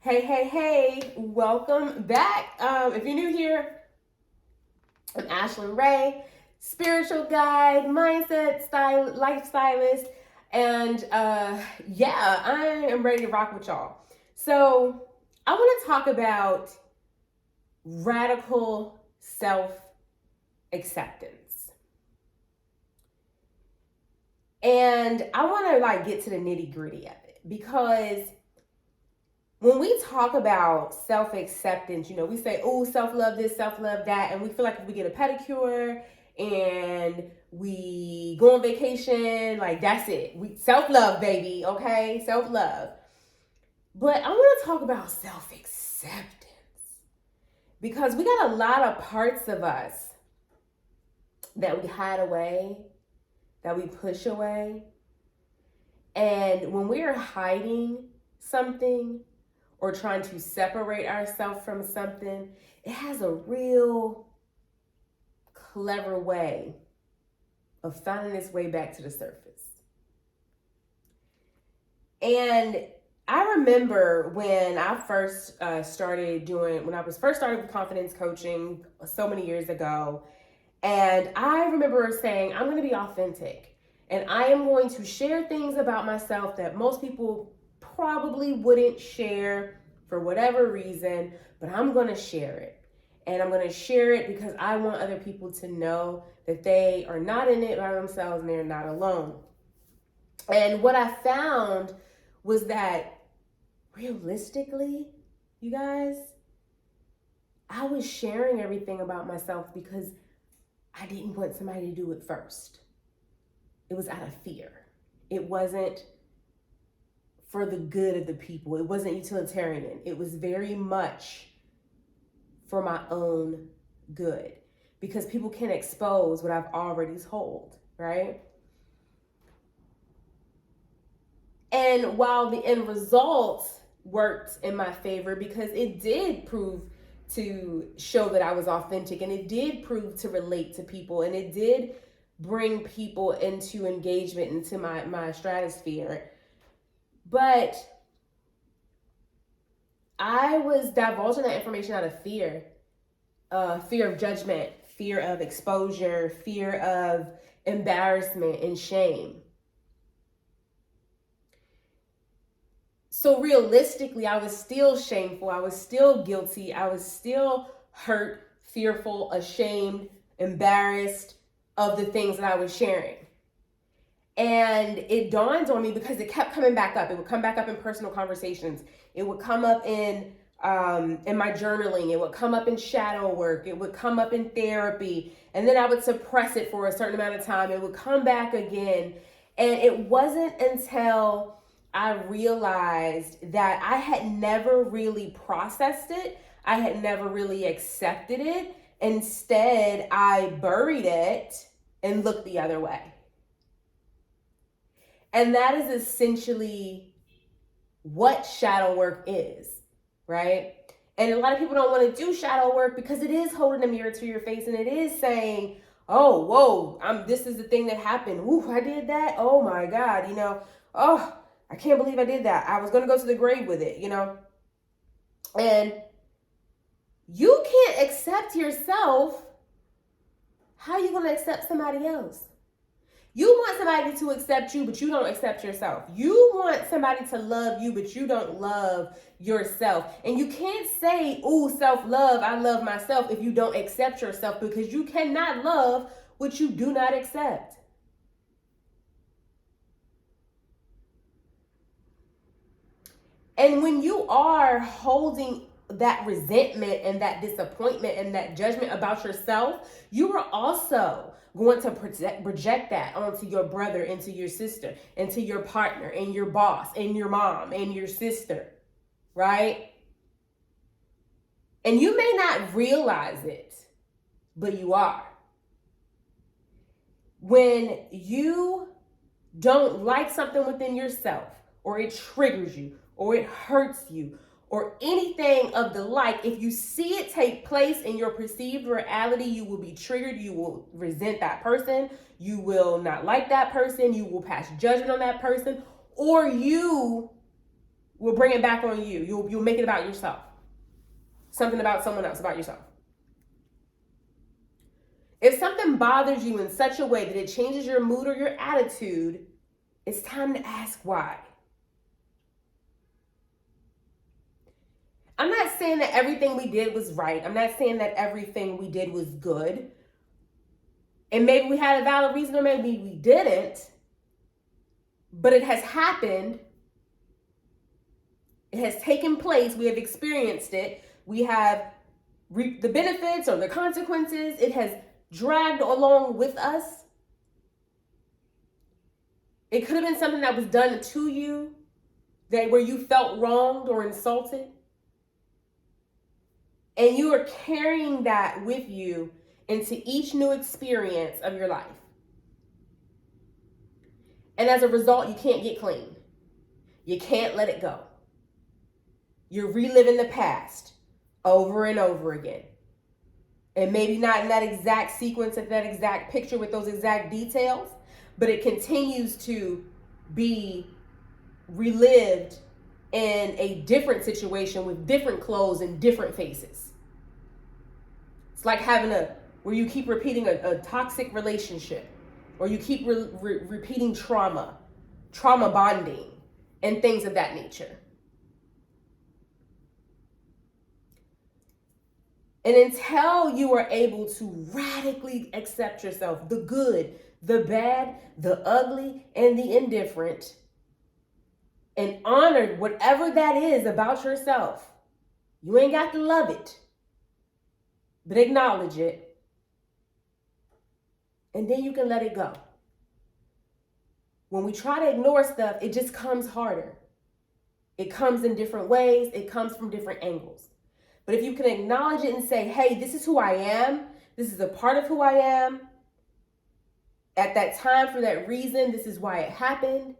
Hey, welcome back. If you're new here, I'm Ashlyn Ray, spiritual guide, mindset style, life stylist, and I am ready to rock with y'all. So, I want to talk about radical self acceptance. And I want to get to the nitty gritty of it because when we talk about self acceptance, we say, oh, self love this, self love that. And we feel like if we get a pedicure and we go on vacation, that's it. We self love, baby, okay? Self love. But I want to talk about self acceptance because we got a lot of parts of us that we hide away, that we push away. And when we're hiding something, or trying to separate ourselves from something, it has a real clever way of finding its way back to the surface. And I remember when I first started with confidence coaching so many years ago, and I remember saying, I'm going to be authentic, and I am going to share things about myself that most people probably wouldn't share for whatever reason, but I'm going to share it. And I'm going to share it because I want other people to know that they are not in it by themselves and they're not alone. And what I found was that realistically, you guys, I was sharing everything about myself because I didn't want somebody to do it first. It was out of fear. It wasn't for the good of the people. It wasn't utilitarian. It was very much for my own good because people can expose what I've already told, right? And while the end result worked in my favor because it did prove to show that I was authentic, and it did prove to relate to people, and it did bring people into engagement, into my stratosphere. But I was divulging that information out of fear. Fear of judgment, fear of exposure, fear of embarrassment and shame. So realistically, I was still shameful. I was still guilty. I was still hurt, fearful, ashamed, embarrassed of the things that I was sharing. And it dawned on me because it kept coming back up. It would come back up in personal conversations. It would come up in my journaling. It would come up in shadow work. It would come up in therapy. And then I would suppress it for a certain amount of time. It would come back again. And it wasn't until I realized that I had never really processed it. I had never really accepted it. Instead, I buried it and looked the other way. And that is essentially what shadow work is, right? And a lot of people don't want to do shadow work because it is holding a mirror to your face and it is saying, oh, whoa, this is the thing that happened. Ooh, I did that. Oh my God, oh, I can't believe I did that. I was going to go to the grave with it, And you can't accept yourself. How are you going to accept somebody else? You want somebody to accept you, but you don't accept yourself. You want somebody to love you, but you don't love yourself. And you can't say, oh, self-love, I love myself, if you don't accept yourself, because you cannot love what you do not accept. And when you are holding that resentment and that disappointment and that judgment about yourself, you are also going to project that onto your brother, into your sister, into your partner, and your boss, and your mom, and your sister, right? And you may not realize it, but you are. When you don't like something within yourself, or it triggers you, or it hurts you, or anything of the like, if you see it take place in your perceived reality, you will be triggered. You will resent that person. You will not like that person. You will pass judgment on that person, or you will bring it back on you. You'll make it about yourself. Something about someone else, about yourself. If something bothers you in such a way that it changes your mood or your attitude, it's time to ask why. I'm not saying that everything we did was right. I'm not saying that everything we did was good. And maybe we had a valid reason or maybe we didn't. But it has happened. It has taken place. We have experienced it. We have reaped the benefits or the consequences. It has dragged along with us. It could have been something that was done to you, that where you felt wronged or insulted. And you are carrying that with you into each new experience of your life. And as a result, you can't get clean. You can't let it go. You're reliving the past over and over again. And maybe not in that exact sequence, of that exact picture with those exact details, but it continues to be relived in a different situation with different clothes and different faces. It's like having where you keep repeating a toxic relationship, or you keep repeating trauma bonding, and things of that nature. And until you are able to radically accept yourself, the good, the bad, the ugly, and the indifferent, and honor whatever that is about yourself, you ain't got to love it, but acknowledge it. And then you can let it go. When we try to ignore stuff, it just comes harder. It comes in different ways. It comes from different angles. But if you can acknowledge it and say, hey, this is who I am. This is a part of who I am. At that time, for that reason, this is why it happened.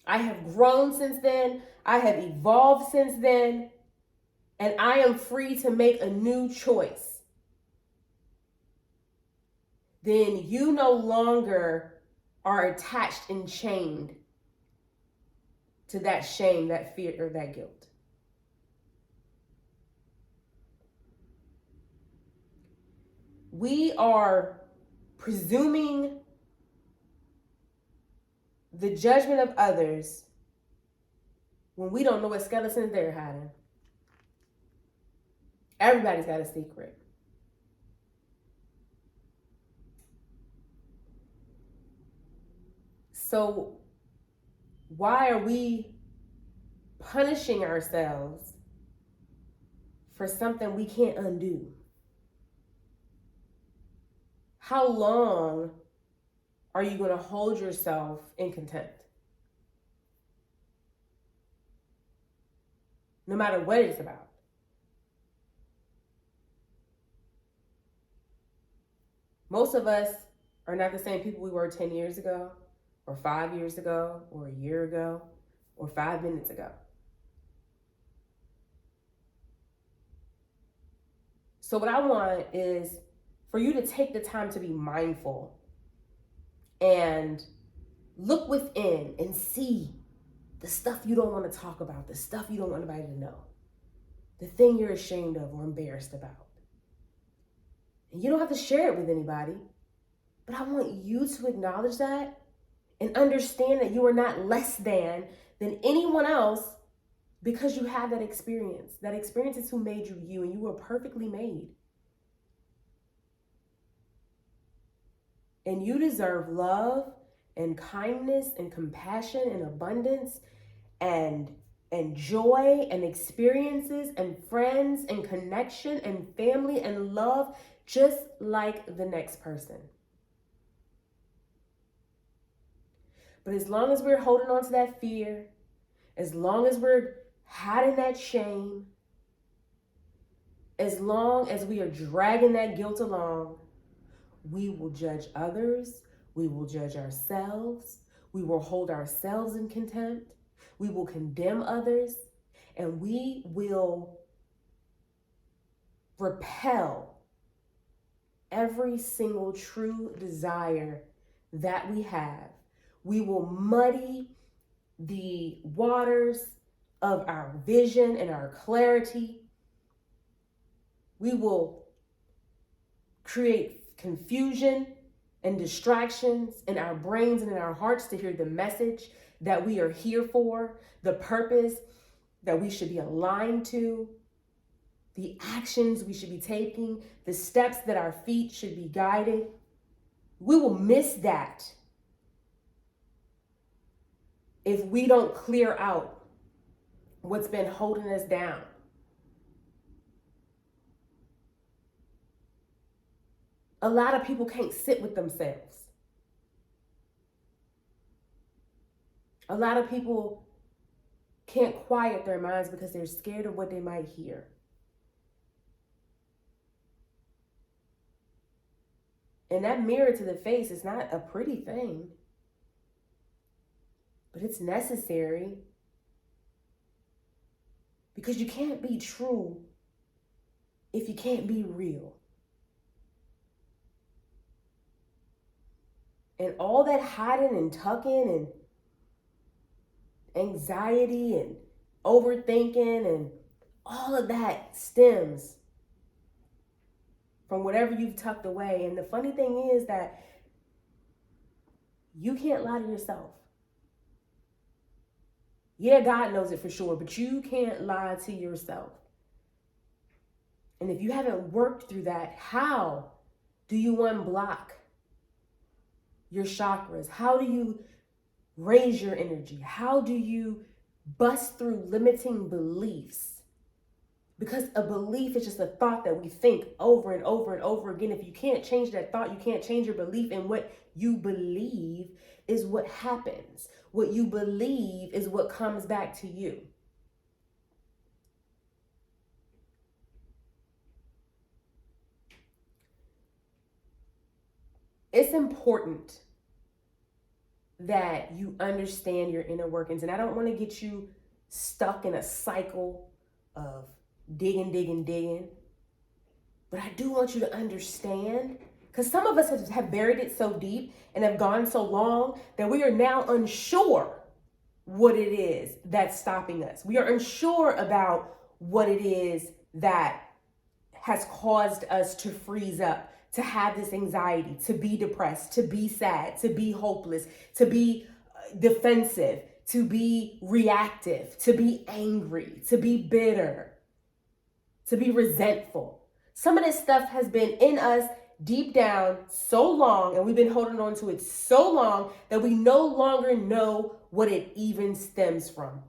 I have grown since then. I have evolved since then. And I am free to make a new choice. Then you no longer are attached and chained to that shame, that fear, or that guilt. We are presuming the judgment of others when we don't know what skeletons they're hiding. Everybody's got a secret. So why are we punishing ourselves for something we can't undo? How long are you going to hold yourself in contempt? No matter what it's about. Most of us are not the same people we were 10 years ago, or 5 years ago, or a year ago, or 5 minutes ago. So what I want is for you to take the time to be mindful and look within and see the stuff you don't want to talk about, the stuff you don't want anybody to know, the thing you're ashamed of or embarrassed about. And you don't have to share it with anybody, but I want you to acknowledge that and understand that you are not less than anyone else because you have that experience. That experience is who made you you, and you were perfectly made. And you deserve love and kindness and compassion and abundance and joy and experiences and friends and connection and family and love just like the next person. But as long as we're holding on to that fear, as long as we're hiding that shame, as long as we are dragging that guilt along, we will judge others, we will judge ourselves, we will hold ourselves in contempt, we will condemn others, and we will repel every single true desire that we have. We will muddy the waters of our vision and our clarity. We will create confusion and distractions in our brains and in our hearts to hear the message that we are here for, the purpose that we should be aligned to, the actions we should be taking, the steps that our feet should be guided. We will miss that if we don't clear out what's been holding us down. A lot of people can't sit with themselves. A lot of people can't quiet their minds because they're scared of what they might hear. And that mirror to the face is not a pretty thing, but it's necessary, because you can't be true if you can't be real. And all that hiding and tucking and anxiety and overthinking and all of that stems from whatever you've tucked away. And the funny thing is that you can't lie to yourself. Yeah, God knows it for sure, but you can't lie to yourself. And if you haven't worked through that, how do you unblock your chakras? How do you raise your energy? How do you bust through limiting beliefs? Because a belief is just a thought that we think over and over and over again. If you can't change that thought, you can't change your belief. And what you believe is what happens. What you believe is what comes back to you. It's important that you understand your inner workings. And I don't want to get you stuck in a cycle of digging. But I do want you to understand, because some of us have buried it so deep and have gone so long that we are now unsure what it is that's stopping us. We are unsure about what it is that has caused us to freeze up, to have this anxiety, to be depressed, to be sad, to be hopeless, to be defensive, to be reactive, to be angry, to be bitter, to be resentful. Some of this stuff has been in us deep down so long, and we've been holding on to it so long that we no longer know what it even stems from.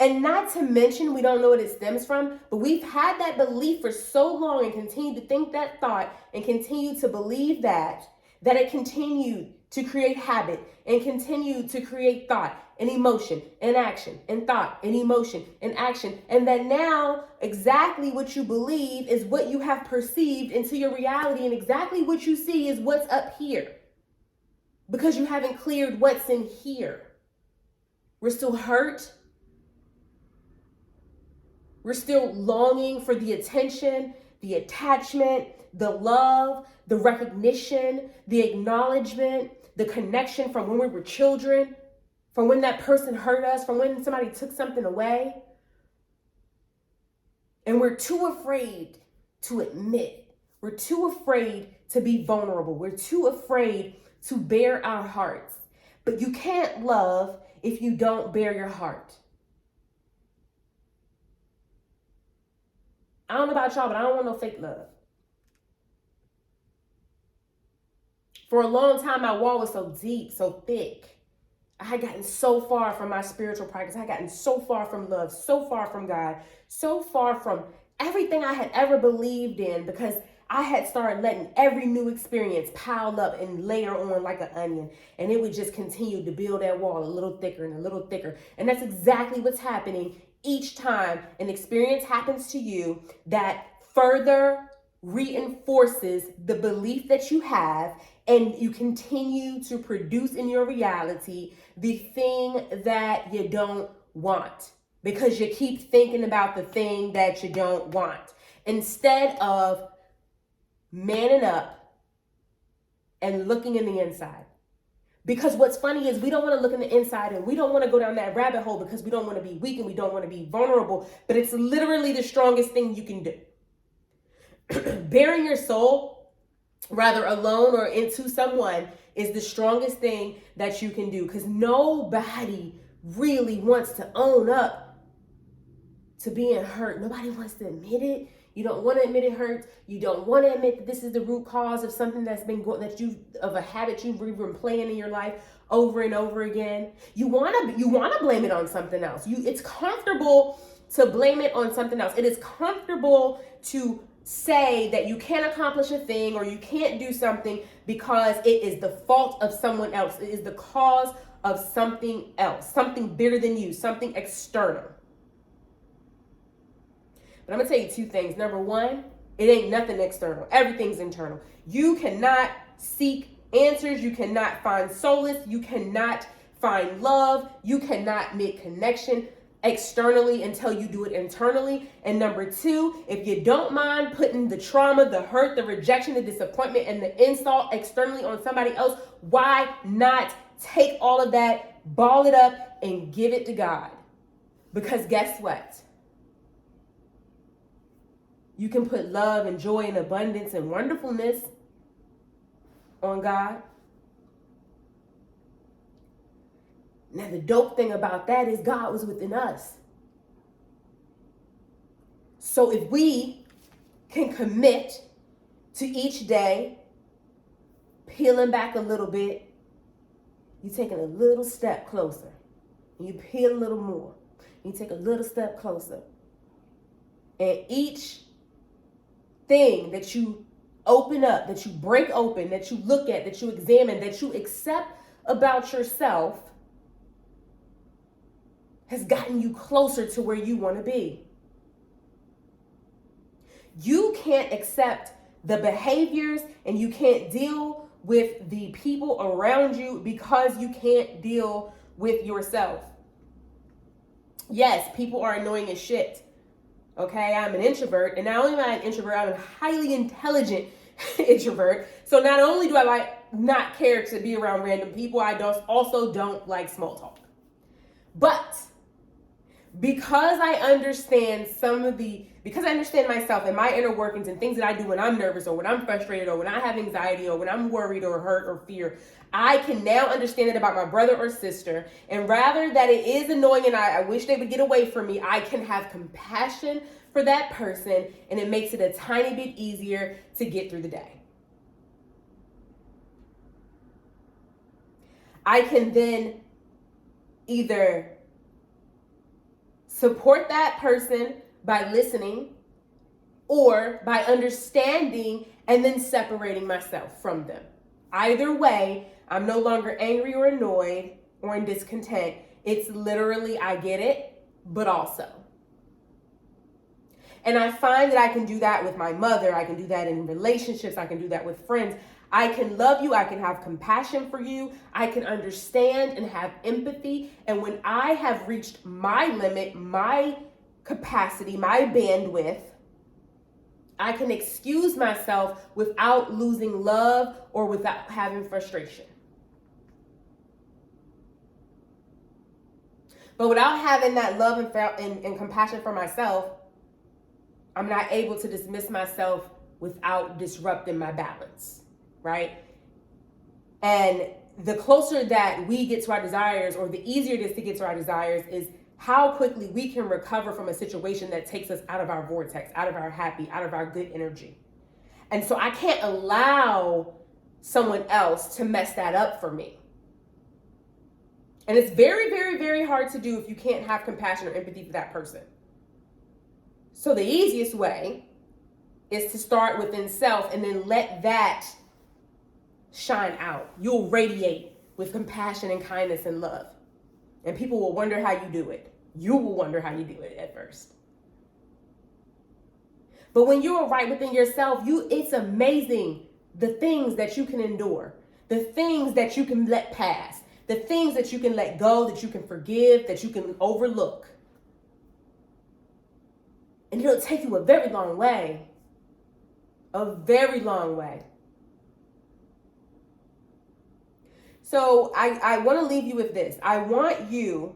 And not to mention, we don't know what it stems from, but we've had that belief for so long and continue to think that thought and continue to believe that it continued to create habit and continue to create thought and emotion and action and thought and emotion and action. And that now exactly what you believe is what you have perceived into your reality, and exactly what you see is what's up here, because you haven't cleared what's in here. We're still hurt. We're still longing for the attention, the attachment, the love, the recognition, the acknowledgement, the connection from when we were children, from when that person hurt us, from when somebody took something away. And we're too afraid to admit. We're too afraid to be vulnerable. We're too afraid to bare our hearts. But you can't love if you don't bare your heart. I don't know about y'all, but I don't want no fake love. For a long time, my wall was so deep, so thick. I had gotten so far from my spiritual practice. I had gotten so far from love, so far from God, so far from everything I had ever believed in, because I had started letting every new experience pile up and layer on like an onion. And it would just continue to build that wall a little thicker and a little thicker. And that's exactly what's happening each time an experience happens to you that further reinforces the belief that you have, and you continue to produce in your reality the thing that you don't want, because you keep thinking about the thing that you don't want instead of manning up and looking in the inside. Because what's funny is we don't want to look in the inside, and we don't want to go down that rabbit hole because we don't want to be weak and we don't want to be vulnerable. But it's literally the strongest thing you can do. Bearing your soul, rather alone or into someone, is the strongest thing that you can do, because nobody really wants to own up to being hurt. Nobody wants to admit it. You don't want to admit it hurts. You don't want to admit that this is the root cause of something that's been of a habit you've been playing in your life over and over again. You want to blame it on something else. It's comfortable to blame it on something else. It is comfortable to say that you can't accomplish a thing or you can't do something because it is the fault of someone else. It is the cause of something else, something bigger than you, something external. But I'm going to tell you two things. Number one, it ain't nothing external. Everything's internal. You cannot seek answers. You cannot find solace. You cannot find love. You cannot make connection externally until you do it internally. And number two, if you don't mind putting the trauma, the hurt, the rejection, the disappointment, and the insult externally on somebody else, why not take all of that, ball it up, and give it to God? Because guess what? You can put love and joy and abundance and wonderfulness on God. Now, the dope thing about that is God was within us. So if we can commit to each day, peeling back a little bit, you're taking a little step closer. And you peel a little more. You take a little step closer. And each thing that you open up, that you break open, that you look at, that you examine, that you accept about yourself has gotten you closer to where you want to be. You can't accept the behaviors and you can't deal with the people around you because you can't deal with yourself. Yes, people are annoying as shit. Okay, I'm an introvert, and not only am I an introvert, I'm a highly intelligent introvert. So not only do I not care to be around random people, I also don't like small talk. But because I understand because I understand myself and my inner workings and things that I do when I'm nervous or when I'm frustrated or when I have anxiety or when I'm worried or hurt or fear, I can now understand it about my brother or sister. And rather that it is annoying and I wish they would get away from me, I can have compassion for that person, and it makes it a tiny bit easier to get through the day. I can then either support that person by listening or by understanding and then separating myself from them. Either way, I'm no longer angry or annoyed or in discontent. It's literally, I get it, but also. And I find that I can do that with my mother. I can do that in relationships. I can do that with friends. I can love you. I can have compassion for you. I can understand and have empathy. And when I have reached my limit, my capacity, my bandwidth, I can excuse myself without losing love or without having frustration. But without having that love and compassion for myself, I'm not able to dismiss myself without disrupting my balance, right? And the closer that we get to our desires, or the easier it is to get to our desires, is how quickly we can recover from a situation that takes us out of our vortex, out of our happy, out of our good energy. And so I can't allow someone else to mess that up for me. And it's very, very, very hard to do if you can't have compassion or empathy for that person. So the easiest way is to start within self and then let that shine out. You'll radiate with compassion and kindness and love. And people will wonder how you do it. You will wonder how you do it at first. But when you are right within yourself, it's amazing the things that you can endure, the things that you can let pass, the things that you can let go, that you can forgive, that you can overlook. And it'll take you a very long way. A very long way. So I want to leave you with this. I want you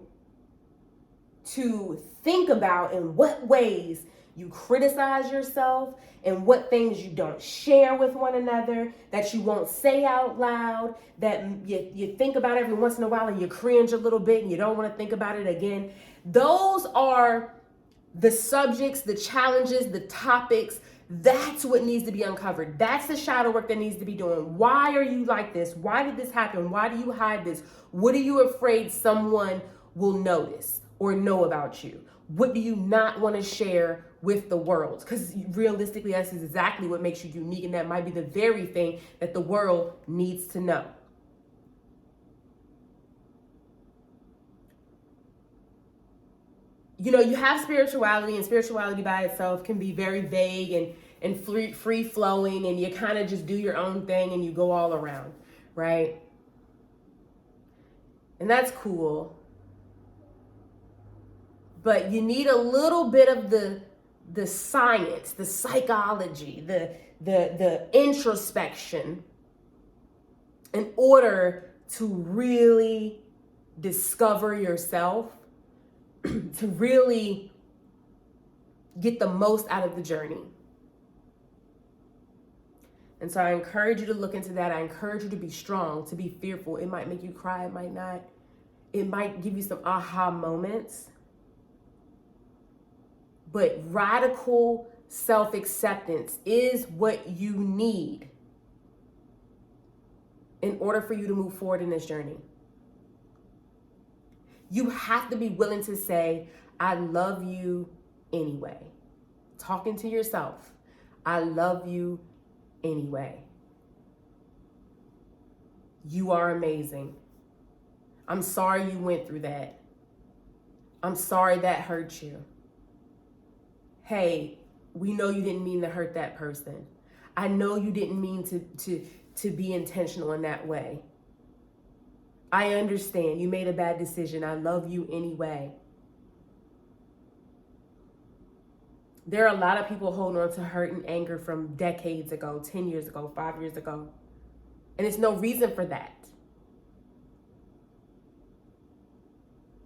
to think about in what ways you criticize yourself and what things you don't share with one another, that you won't say out loud, that you think about every once in a while and you cringe a little bit and you don't want to think about it again. Those are the subjects, the challenges, the topics. That's what needs to be uncovered. That's the shadow work that needs to be doing. Why are you like this? Why did this happen? Why do you hide this? What are you afraid someone will notice or know about you? What do you not want to share with the world? Because realistically, that's exactly what makes you unique, and that might be the very thing that the world needs to know. You know, you have spirituality, and spirituality by itself can be very vague and free flowing, and you kind of just do your own thing and you go all around, right? And that's cool. But you need a little bit of the science, the psychology, the introspection in order to really discover yourself, to really get the most out of the journey. And so I encourage you to look into that. I encourage you to be strong, to be fearful. It might make you cry, it might not. It might give you some aha moments. But radical self-acceptance is what you need in order for you to move forward in this journey. You have to be willing to say, I love you anyway. Talking to yourself, I love you anyway. You are amazing. I'm sorry you went through that. I'm sorry that hurt you. Hey, we know you didn't mean to hurt that person. I know you didn't mean to be intentional in that way. I understand you made a bad decision. I love you anyway. There are a lot of people holding on to hurt and anger from decades ago, 10 years ago, 5 years ago. And there's no reason for that.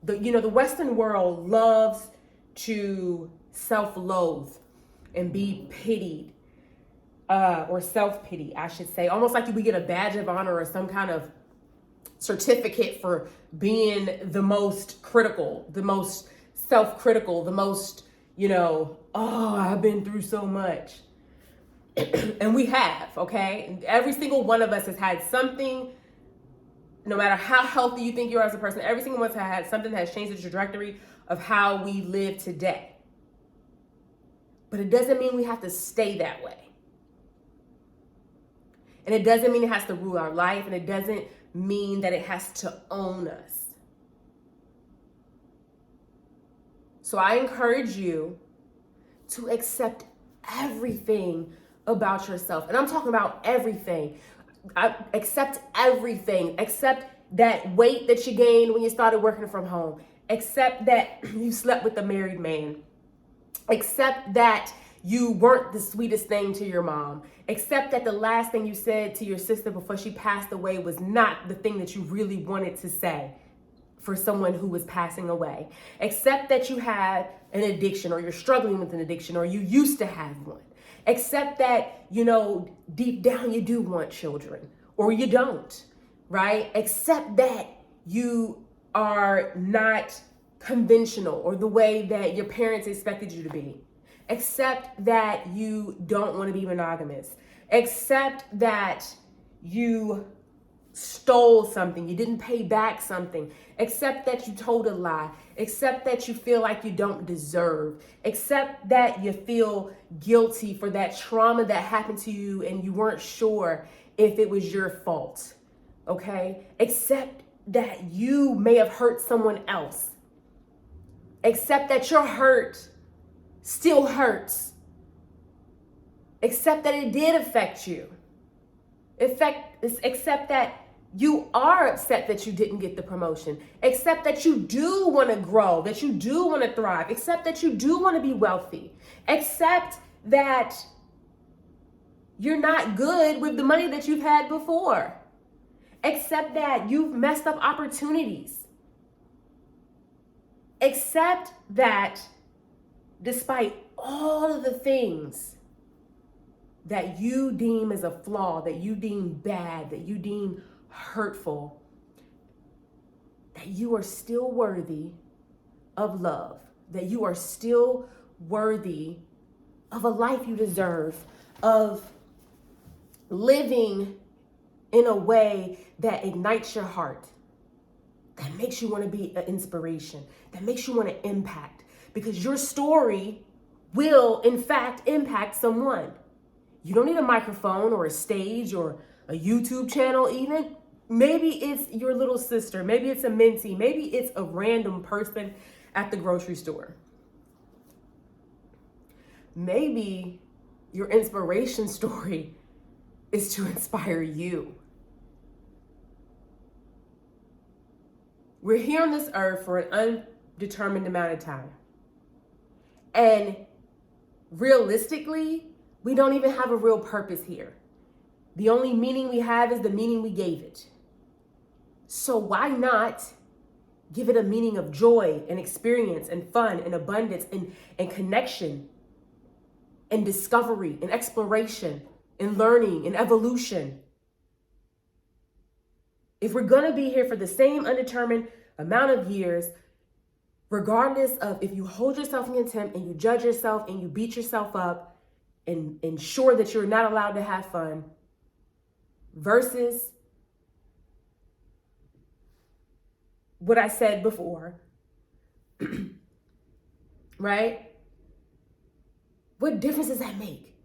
The Western world loves to self-loathe and be pitied, or self-pity, I should say. Almost like we get a badge of honor or some kind of certificate for being the most critical, the most self-critical, the most, I've been through so much. And we have, okay? And every single one of us has had something, no matter how healthy you think you are as a person, every single one of us has had something that has changed the trajectory of how we live today. But it doesn't mean we have to stay that way. And it doesn't mean it has to rule our life, and it doesn't mean that it has to own us. So I encourage you to accept everything about yourself. And I'm talking about everything. Accept everything. Accept that weight that you gained when you started working from home. Accept that you slept with a married man. Accept that you weren't the sweetest thing to your mom. Accept that the last thing you said to your sister before she passed away was not the thing that you really wanted to say for someone who was passing away. Accept that you had an addiction, or you're struggling with an addiction, or you used to have one. Accept that, deep down you do want children, or you don't, right? Accept that you are not conventional or the way that your parents expected you to be. Accept that you don't want to be monogamous. Accept that you stole something, you didn't pay back something. Accept that you told a lie. Accept that you feel like you don't deserve. Accept that you feel guilty for that trauma that happened to you and you weren't sure if it was your fault. Okay? Accept that you may have hurt someone else. Accept that your hurt still hurts. Accept that it did affect you. Accept that you are upset that you didn't get the promotion. Accept that you do want to grow, that you do want to thrive. Accept that you do want to be wealthy. Accept that you're not good with the money that you've had before. Accept that you've messed up opportunities. Accept that despite all of the things that you deem as a flaw, that you deem bad, that you deem hurtful, that you are still worthy of love, that you are still worthy of a life you deserve, of living in a way that ignites your heart, that makes you want to be an inspiration, that makes you want to impact, because your story will, in fact, impact someone. You don't need a microphone or a stage or a YouTube channel even. Maybe it's your little sister. Maybe it's a mentee. Maybe it's a random person at the grocery store. Maybe your inspiration story is to inspire you. We're here on this earth for an undetermined amount of time. And realistically, we don't even have a real purpose here. The only meaning we have is the meaning we gave it. So why not give it a meaning of joy and experience and fun and abundance and connection and discovery and exploration and learning and evolution? If we're going to be here for the same undetermined amount of years, regardless of if you hold yourself in contempt and you judge yourself and you beat yourself up and ensure that you're not allowed to have fun, versus what I said before, right? What difference does that make?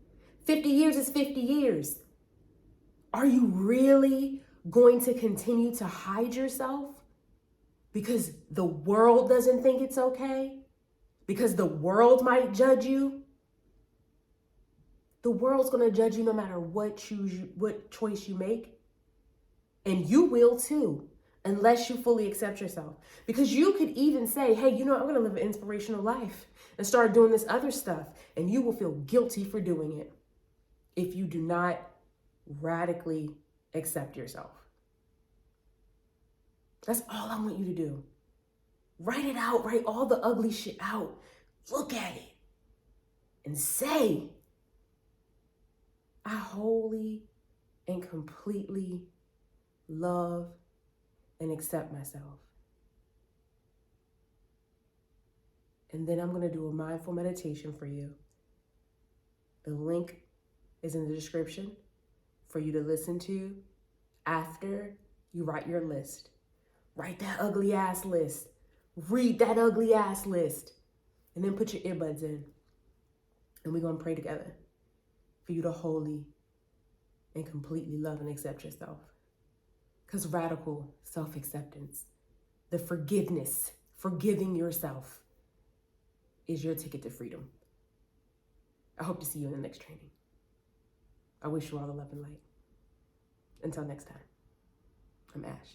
50 years is 50 years. Are you really going to continue to hide yourself because the world doesn't think it's okay? Because the world might judge you? The world's going to judge you no matter what choice you make. And you will too, unless you fully accept yourself. Because you could even say, hey, I'm going to live an inspirational life and start doing this other stuff. And you will feel guilty for doing it if you do not radically accept yourself. That's all I want you to do. Write it out, write all the ugly shit out. Look at it and say, I wholly and completely love and accept myself. And then I'm going to do a mindful meditation for you. The link is in the description for you to listen to after you write your list. Write that ugly ass list. Read that ugly ass list. And then put your earbuds in. And we're going to pray together for you to wholly and completely love and accept yourself. Because radical self-acceptance, the forgiveness, forgiving yourself, is your ticket to freedom. I hope to see you in the next training. I wish you all the love and light. Until next time, I'm Ash.